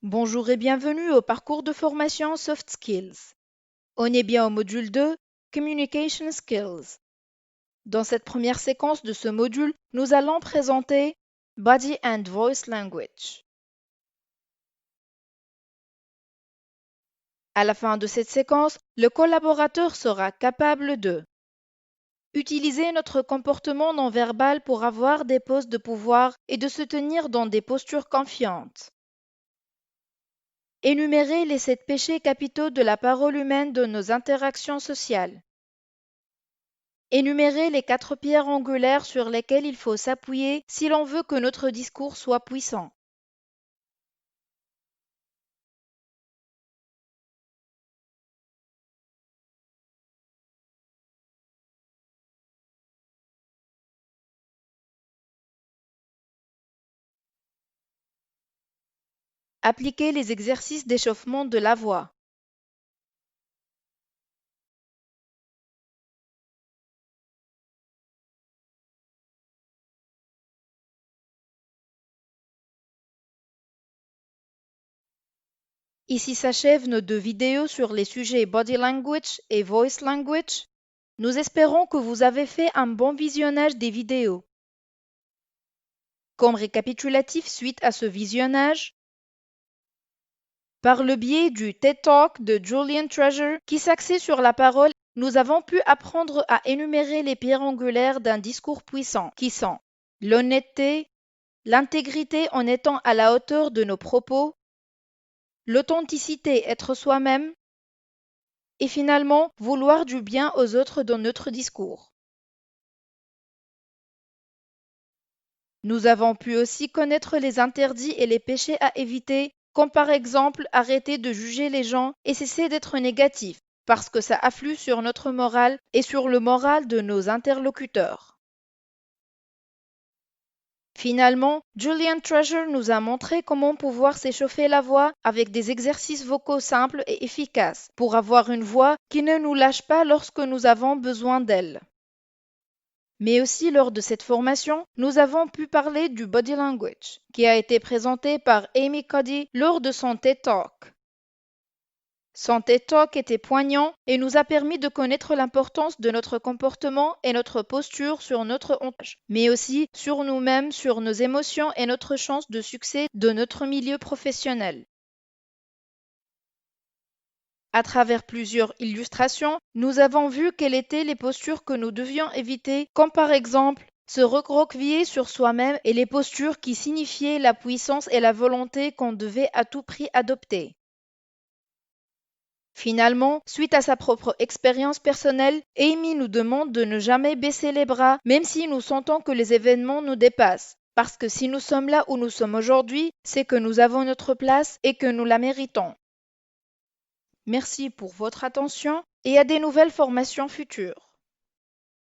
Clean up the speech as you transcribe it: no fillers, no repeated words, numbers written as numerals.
Bonjour et bienvenue au parcours de formation Soft Skills. On est bien au module 2, Communication Skills. Dans cette première séquence de ce module, nous allons présenter Body and Voice Language. À la fin de cette séquence, le collaborateur sera capable de utiliser notre comportement non verbal pour avoir des postes de pouvoir et de se tenir dans des postures confiantes. Énumérer les 7 péchés capitaux de la parole humaine de nos interactions sociales. Énumérer les 4 pierres angulaires sur lesquelles il faut s'appuyer si l'on veut que notre discours soit puissant. Appliquer les exercices d'échauffement de la voix. Ici s'achèvent nos 2 vidéos sur les sujets Body Language et Voice Language. Nous espérons que vous avez fait un bon visionnage des vidéos. Comme récapitulatif suite à ce visionnage, par le biais du TED Talk de Julian Treasure qui s'axait sur la parole, nous avons pu apprendre à énumérer les pierres angulaires d'un discours puissant qui sont l'honnêteté, l'intégrité en étant à la hauteur de nos propos, l'authenticité, être soi-même, et finalement vouloir du bien aux autres dans notre discours. Nous avons pu aussi connaître les interdits et les péchés à éviter, comme par exemple arrêter de juger les gens et cesser d'être négatif, parce que ça afflue sur notre morale et sur le moral de nos interlocuteurs. Finalement, Julian Treasure nous a montré comment pouvoir s'échauffer la voix avec des exercices vocaux simples et efficaces pour avoir une voix qui ne nous lâche pas lorsque nous avons besoin d'elle. Mais aussi lors de cette formation, nous avons pu parler du body language, qui a été présenté par Amy Cuddy lors de son TED Talk. Son TED Talk était poignant et nous a permis de connaître l'importance de notre comportement et notre posture sur notre entourage, mais aussi sur nous-mêmes, sur nos émotions et notre chance de succès de notre milieu professionnel. À travers plusieurs illustrations, nous avons vu quelles étaient les postures que nous devions éviter, comme par exemple se recroqueviller sur soi-même et les postures qui signifiaient la puissance et la volonté qu'on devait à tout prix adopter. Finalement, suite à sa propre expérience personnelle, Amy nous demande de ne jamais baisser les bras, même si nous sentons que les événements nous dépassent. Parce que si nous sommes là où nous sommes aujourd'hui, c'est que nous avons notre place et que nous la méritons. Merci pour votre attention et à des nouvelles formations futures.